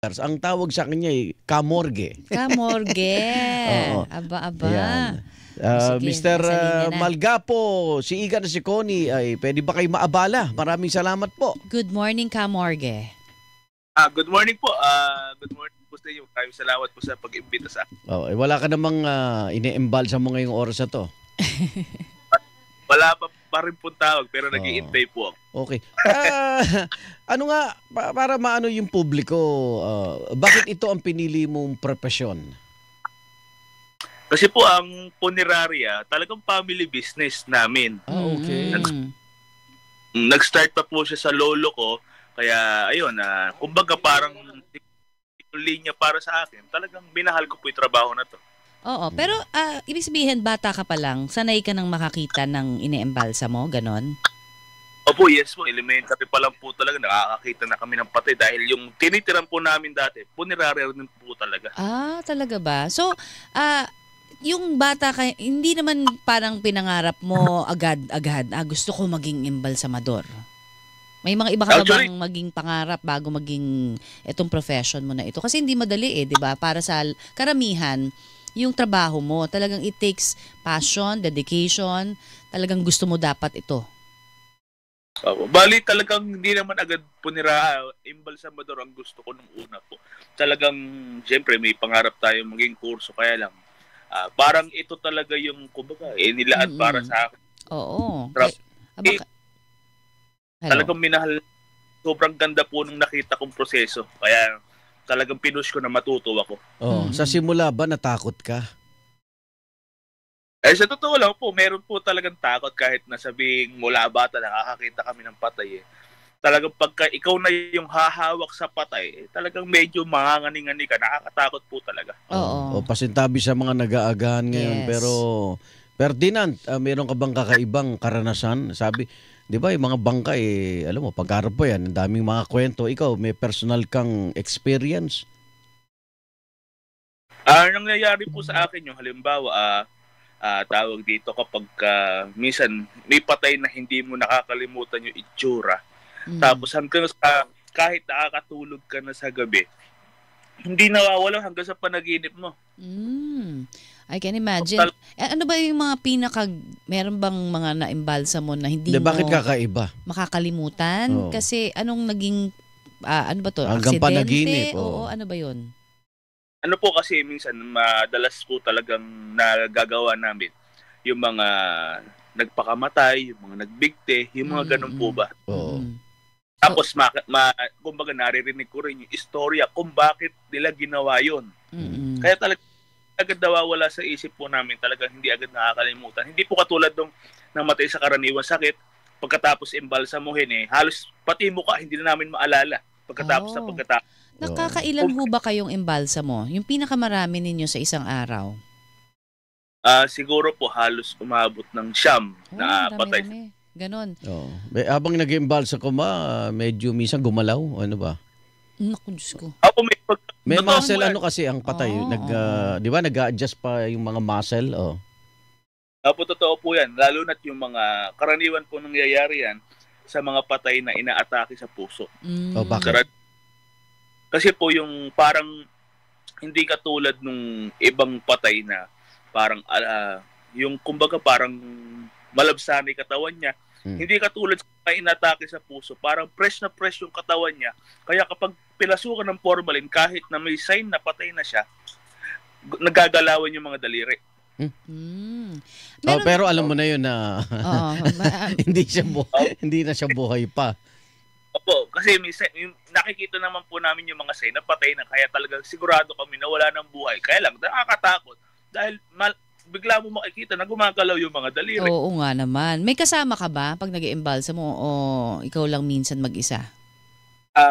Ang tawag sa kanya ay kamorge. Kamorge. Oo. Aba. Ayan. Sige, Mr. nasa linya na. Malgapo, si Igan at si Connie, ay pwede ba kayo maabala? Maraming salamat po. Good morning, Kamorge. Good morning po. Good morning po sa inyo. Maraming salamat po sa pag-imbita sa akin. Wala ka namang ine-embalsa mo ngayong oras na to. Wala pa rin po tawag pero nag-iintay po ako. Okay. Ano nga, para maano yung publiko, bakit ito ang pinili mong profesyon? Kasi po ang punerarya, talagang family business namin. Okay. Nag-start pa po siya sa lolo ko. Kaya ayun, kumbaga parang yung linya para sa akin. Talagang minahal ko po yung trabaho na to. Oo, pero ibig sabihin, bata ka pa lang, sanay ka nang makakita ng ine-embalsa mo, ganon? Opo, yes po. Elementary pa lang po talaga. Nakakakita na kami ng patay dahil yung tinitiran po namin dati, punerarya rin po talaga. Talaga ba? So, yung bata ka, hindi naman parang pinangarap mo agad-agad, gusto ko maging embalsamador. May mga iba ka bang maging pangarap bago maging itong profession mo na ito? Kasi hindi madali di ba? Para sa karamihan, yung trabaho mo, talagang it takes passion, dedication, talagang gusto mo dapat ito. Bali talagang hindi naman agad embalsamador ang gusto ko nung una po. Talagang, siyempre may pangarap tayo maging kurso, kaya lang, parang ito talaga yung, kumbaga, nilaan para sa akin. Oo. Talagang minahal, sobrang ganda po nung nakita kong proseso. Kaya talagang pinush ko na matuto ako. Sa simula ba natakot ka? Sa totoo lang po, meron po talagang takot kahit nasabing mula bata nakakakita kami ng patay. Talagang pagka ikaw na yung hahawak sa patay, talagang medyo mangangani-ngani ka, nakakatakot po talaga. Oo. Pasintabi sa mga nag-aagahan ngayon. Yes. Pero Ferdinand, meron ka bang kakaibang karanasan? Sabi, di ba yung mga bangka alam mo, pag-arap po yan, ang daming mga kwento. Ikaw, may personal kang experience? Nangyayari po sa akin yung halimbawa, tawag dito kapag minsan may patay na hindi mo nakakalimutan yung itsura. Tapos hanggang sa kahit nakakatulog ka na sa gabi, hindi nawawala hanggang sa panaginip mo. I can imagine. Ano ba yung mga meron bang mga naimbalsa mo na hindi mo bakit kakaiba? makakalimutan? Kasi anong naging, ano ba to? Hanggang Aksidente? panaginip. Oo, ano ba yun? Ano po kasi minsan madalas po talagang nagagawa namin yung mga nagpakamatay, yung mga nagbigti, yung mga ganun po ba. Tapos kumbaga naririnig ko rin yung istorya kung bakit nila ginawa yun. Kaya talagang agad nawawala sa isip po namin, talagang hindi agad nakakalimutan. Hindi po katulad nung namatay sa karaniwang sakit, pagkatapos embalsamuhin halos pati mukha hindi na namin maalala pagkatapos sa pagkatapos. Nakakailan ho ba kayong embalsa mo? Yung pinakamarami ninyo sa isang araw? Siguro po halos umabot ng 9 na patay. Ganon. Habang nag-embalsa ko medyo minsan gumalaw. Ano ba? Naku, Diyos ko. May muscle kasi ang patay. Di ba nag-a-adjust pa yung mga muscle? Totoo po yan. Lalo na't yung mga karaniwan po nangyayari yan sa mga patay na inaatake sa puso. Bakit? Kasi po yung parang hindi katulad nung ibang patay na parang yung kumbaga parang malabsan yung katawan niya. Hindi katulad sa inatake sa puso. Parang fresh na fresh yung katawan niya. Kaya kapag pinasukan ng formalin, kahit na may sign na patay na siya, nagagalawan yung mga daliri. Pero alam mo na yun na hindi na siya buhay pa. Opo, kasi nakikita naman po namin yung mga sign na patay na, kaya talagang sigurado kami na wala ng buhay. Kaya lang, nakakatakot. Dahil bigla mo makikita na gumagalaw yung mga daliri. Oo nga naman. May kasama ka ba pag nag-iembalsa mo o ikaw lang minsan mag-isa?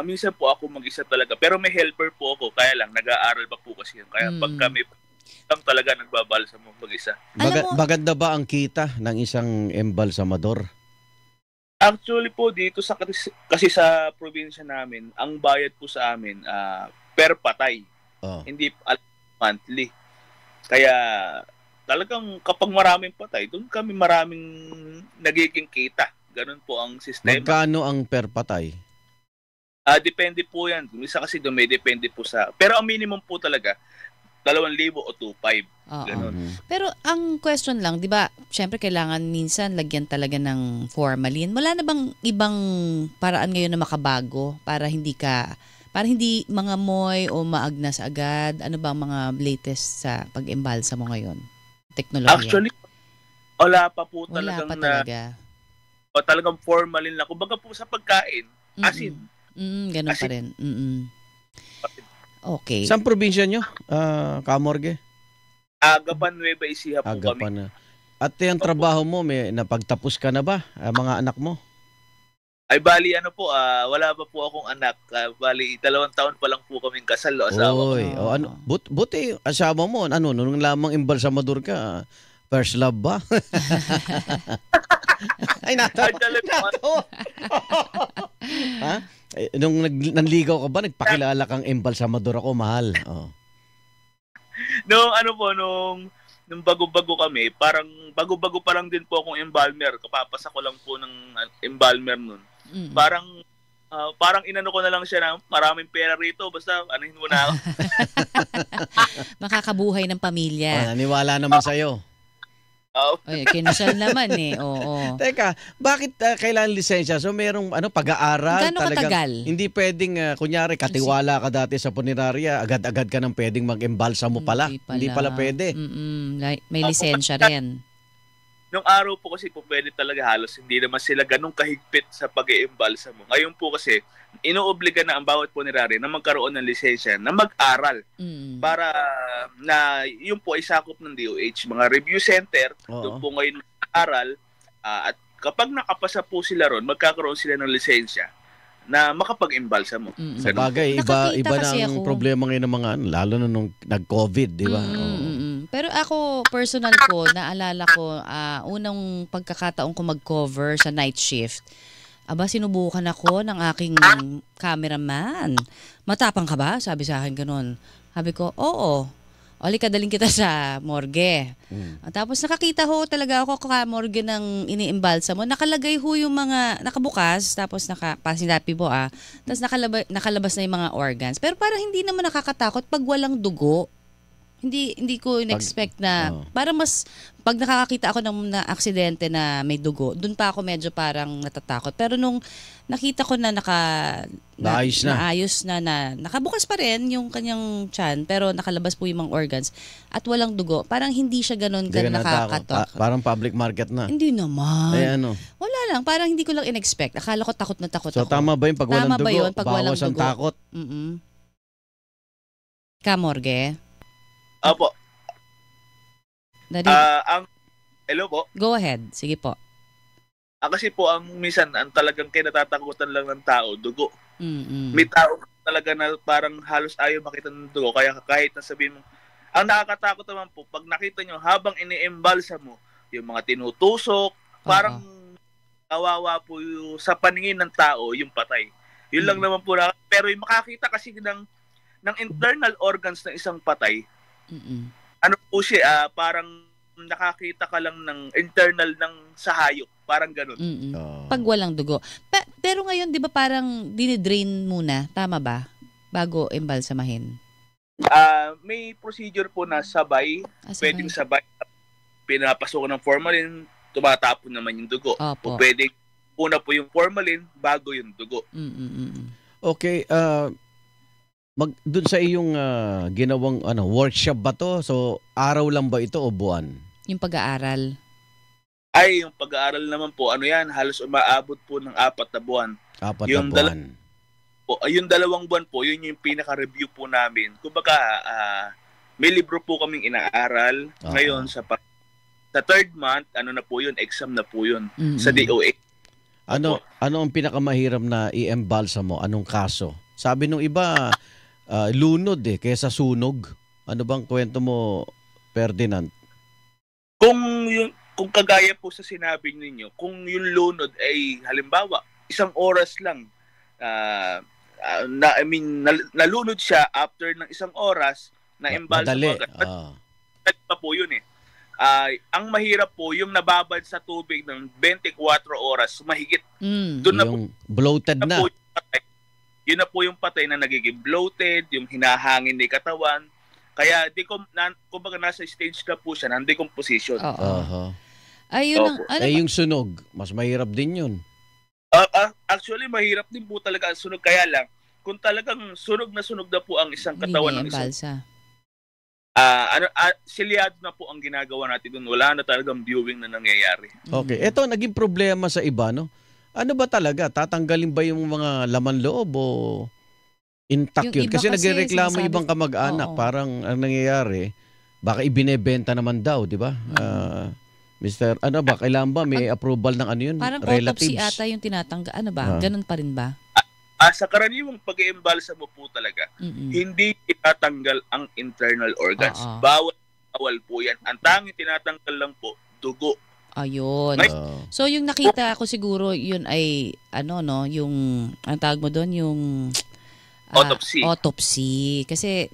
Minsan po ako mag-isa talaga. Pero may helper po ako. Kaya lang, nag-aaral pa po kasi yun. Kaya pag kami lang talaga nagbabalsa mo mag-isa. Maganda ba ang kita ng isang embalsamador? Actually po dito kasi sa probinsya namin, ang bayad po sa amin per patay. Hindi monthly. Kaya talagang kapag maraming patay, doon kami maraming nagiging kita. Ganun po ang sistema. Magkano ang per patay? Depende po yan. Isa kasi depende po sa... Pero ang minimum po talaga, 2,000 o 2,500. Oo. Pero ang question lang, di ba, syempre kailangan minsan lagyan talaga ng formalin. Wala na bang ibang paraan ngayon na makabago para hindi mga moy o maagnas agad? Ano ba ang mga latest sa pag-embalsa mo ngayon? Teknolohiya. Actually, wala pa po Wala talagang pa talaga. talagang formalin lang. Kumbaga po sa pagkain, asin. Ganun pa rin. Okay. Saan probinsya nyo, Kamorge? Agapan, Nueva Ecija po kami. Agapan na. At yung trabaho mo, may napagtapos ka na ba? Mga anak mo? Ay, bali, wala pa po akong anak. Bali, 2 taon pa lang po kaming kasal, asawa ko. Oy, buti, asawa mo, nung lamang embalsamador ka, first love ba? Ay, natawa. Ha? Nung nanligaw ka ba, nagpakilala kang embalsamador ako, mahal. Oh. Nung bago-bago kami, parang bago-bago pa lang din po akong embalmer. Kapapasa ko lang po ng embalmer nun. Parang inano ko na lang siya na maraming pera rito, basta anuhin mo na ako. Makakabuhay ng pamilya. Naniwala naman sa'yo. Oy, kinasal naman Oo. Teka, bakit kailangan lisensya? So merong pag-aaral? Gano'ng katagal? Hindi pwedeng, kunyari, katiwala ka dati sa punerarya, agad-agad ka nang pwedeng mag-embalsa mo pala. Hindi pala pwede. May lisensya rin. Nung araw po kasi po pwede talaga halos hindi naman sila ganun kahigpit sa pag-iimbalsa mo. Ngayon po kasi inuobliga na ang bawat punerarya na magkaroon ng lisensya na mag-aral para na yun po ay sakop ng DOH. Mga review center, doon po ngayon mag-aral at kapag nakapasa po sila ron, magkakaroon sila ng lisensya na makapag-imbalsa mo. Sa bagay, iba na ang problema ngayon ng mga lalo na nung nag-COVID, di ba? Pero ako, personal ko, naalala ko, unang pagkakataon ko mag-cover sa night shift, sinubukan ako ng aking cameraman. Matapang ka ba? Sabi sa akin ganun. Sabi ko, oo. Daling kita sa morgue. Tapos nakakita ho talaga ako morgue ng iniimbalsa mo. Nakalagay ho yung mga, nakabukas, tapos pasinapi po tapos nakalabas na yung mga organs. Pero parang hindi naman nakakatakot pag walang dugo. Hindi ko in-expect na para mas pag nakakakita ako ng aksidente na may dugo, doon pa ako medyo parang natatakot. Pero nung nakita ko na naayos na nakabukas pa rin yung kanyang tiyan pero nakalabas po yung mga organs at walang dugo, parang hindi siya ganun nakakatakot. Parang public market na. Hindi naman. Ay, wala lang, parang hindi ko lang in-expect. Akala ko takot na takot ako. So tama ba yung pag walang dugo? Bawas ang takot? Kamorge? Opo. Hello po. Go ahead. Sige po. Kasi po minsan ang talagang kinatatakutan lang ng tao, dugo. May tao talaga na parang halos ayaw makita ng dugo. Kaya kahit na sabihin mo, ang nakakatakot naman po, pag nakita nyo habang ini-embalsa mo, yung mga tinutusok, parang kawawa po sa paningin ng tao, yung patay. Yun lang naman po. Pero yung makakita kasi ng internal organs ng isang patay, ano po siya, parang nakakita ka lang ng internal ng sa hayop. Parang ganun. Pag walang dugo. Pero ngayon, di ba parang dinidrain muna? Tama ba? Bago embalsamahin? May procedure po na sabay. Pwedeng sabay. Pinapasok ng formalin, tumatapon naman yung dugo. O pwedeng una po yung formalin, bago yung dugo. Okay, dun sa iyong ginawang workshop ba to? So, araw lang ba ito o buwan? Yung pag-aaral? Ay, yung pag-aaral naman po, halos umaabot po ng 4 na buwan. 4 na buwan. Yung 2 buwan po, yun yung pinaka-review po namin. Kumbaga, may libro po kaming inaaral. Ngayon, sa 3rd month, na po yun, exam na po yun sa DOH. Ano ang pinakamahirap na i-embalsa mo? Anong kaso? Sabi nung iba, lunod kaysa sunog. Ano bang kwento mo, Ferdinand? Kung kagaya po sa sinabi ninyo, kung yung lunod ay halimbawa, 1 oras lang, nalunod siya after ng 1 oras na embalsa mo agad. Pa po yun ang mahirap po yung nababad sa tubig ng 24 oras mahigit. Doon na po, bloated na. yun na po yung patay na nagiging bloated, yung hinahangin ni katawan. Kaya kumbaga nasa stage na po siya ng decomposition. Aha. Ayun ang, ano yung sunog, mas mahirap din yun. Actually, mahirap din po talaga ang sunog. Kaya lang, kung talagang sunog na po ang isang katawan ng isang, silyado na po ang ginagawa natin doon. Wala na talagang viewing na nangyayari. Okay. Ito, naging problema sa iba, no? Ano ba talaga? Tatanggalin ba yung mga laman loob o intact yun? Kasi nagrereklamo ibang kamag-anak. Parang ang nangyayari, baka ibinebenta naman daw, di ba? Mr. Ano ba? Kailangan ba may approval ng ano yun? Parang relatives? autopsy ata yung tinatanggal. Ano ba? Ganun pa rin ba? Sa karaniwang pag-iimbalsa mo po talaga, hindi itatanggal ang internal organs. Bawal po yan. Ang tanging tinatanggal lang po, dugo. Ayun. So yung nakita ko siguro, yun ay, yung, ang tawag mo doon, yung autopsy. Autopsy. Kasi,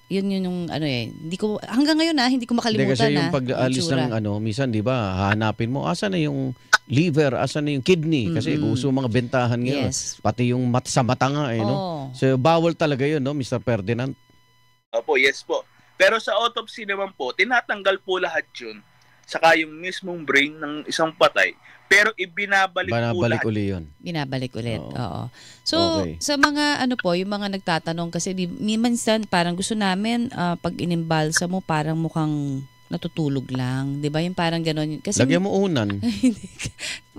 yun yung hindi ko, hanggang ngayon hindi ko makalimutan. Kasi yung pag-aalis ng minsan, di ba, hahanapin mo, asa na yung liver, asa na yung kidney, kasi gusto mga bentahan ngayon. Yes. Pati yung sa mata nga, no? So, bawal talaga yun, no, Mr. Ferdinand? Opo, yes po. Pero sa autopsy naman po, tinatanggal po lahat yun, saka yung mismong brain ng isang patay, pero ibinabalik po lahat. Uli yun. Binabalik ulit, oo. So, sa mga yung mga nagtatanong, kasi minsan parang gusto namin, pag inimbalsa mo, parang mukhang natutulog lang. Di ba? Yung parang gano'n. Kasi, lagyan mo unan.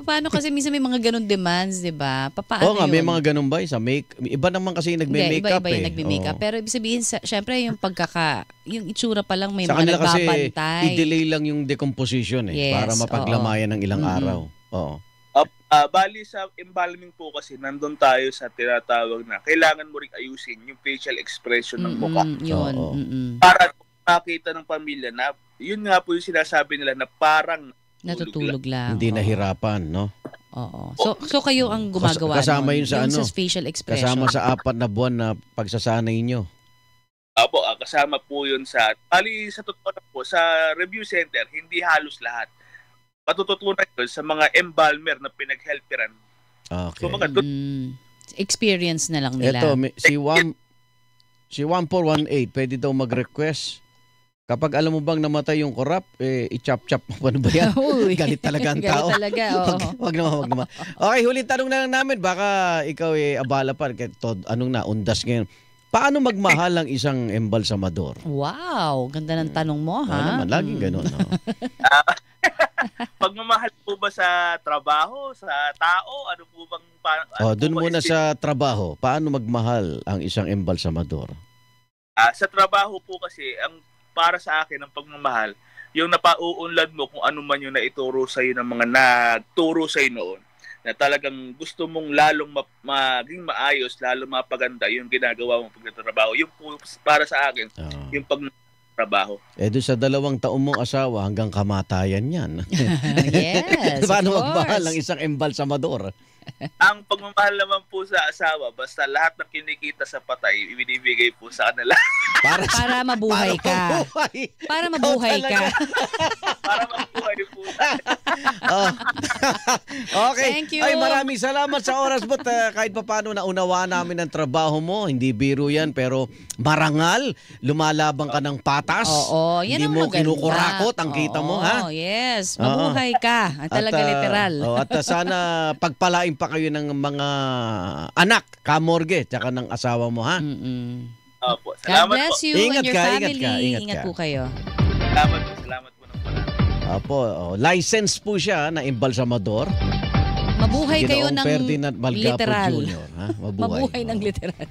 paano kasi minsan may mga gano'n demands, di ba? Oo nga, may mga gano'n ba? Iba naman kasi nagme-makeup Iba yung nagme-makeup. Pero ibig sabihin, syempre yung yung itsura pa lang may sa mga nagbabantay. Sa kanila kasi, i-delay lang yung decomposition para mapaglamayan ng ilang araw. Oo. Bali sa embalming po kasi, nandun tayo sa tinatawag na kailangan mo rin ayusin yung facial expression ng mukha. Yun. Para makita ng pamilya na yun nga po yung sinasabi nila na parang natutulog lang. Hindi nahirapan, no? Oo. So kayo ang gumagawa kasama yun sa sa facial expression. Kasama sa 4 na buwan na pagsasanay nyo. Opo, kasama po yun bali sa totoo na po, sa review center, hindi halos lahat. Matututunan yun sa mga embalmer na pinag-helperan. Okay. So, experience na lang nila. Ito, si 1418, pwede daw mag-request. Kapag alam mo bang namatay yung korap, i-chop-chop mo. Ano ba yan? Galit talaga ang tao. Galit talaga, oo. Wag naman. Okay, huling tanong na lang namin. Baka ikaw abala pa. Undas ngayon. Paano magmahal ang isang embalsamador? Wow, ganda ng tanong mo, ha? Naman, laging ganun. Pagmamahal po ba sa trabaho, sa tao? Ano po bang... Doon muna sa trabaho. Paano magmahal ang isang embalsamador? Sa trabaho po kasi, para sa akin, ang pagmamahal, yung napauunlad mo kung ano man yung naituro sa'yo ng mga nagturo sa'yo noon, na talagang gusto mong lalong maging maayos, lalong mapaganda yung ginagawa mong pagtatrabaho. Yung po, para sa akin, yung pagtrabaho. Doon sa 2 taong mong asawa, hanggang kamatayan yan. Yes, paano magmahal ang isang embalsamador? Ang pagmamahal naman po sa asawa, basta lahat ng kinikita sa patay, ibinibigay po sa kanila. Para mabuhay ka. Para mabuhay ka. Para mabuhay po. Okay. Thank you. Ay, maraming salamat sa oras mo. Kahit pa paano naunawaan namin ang trabaho mo. Hindi biro yan, pero marangal. Lumalabang ka ng patas. Oo, yan hindi ang mo maganda. kinukurakot ang kita mo, ha? Oo, yes. Mabuhay ka. Talaga literal. At sana pagpalain pa kayo ng mga anak, kamorge, tsaka ng asawa mo, ha? Opo. God Salamat bless po. you Ingat and your ka, family. ingat ka. po kayo. Salamat po ng pala. Opo, license po siya na embalsamador. Mabuhay kayo Ginoong ng Ferdinand Malgapo literal. Jr. Ha? Mabuhay ng literal.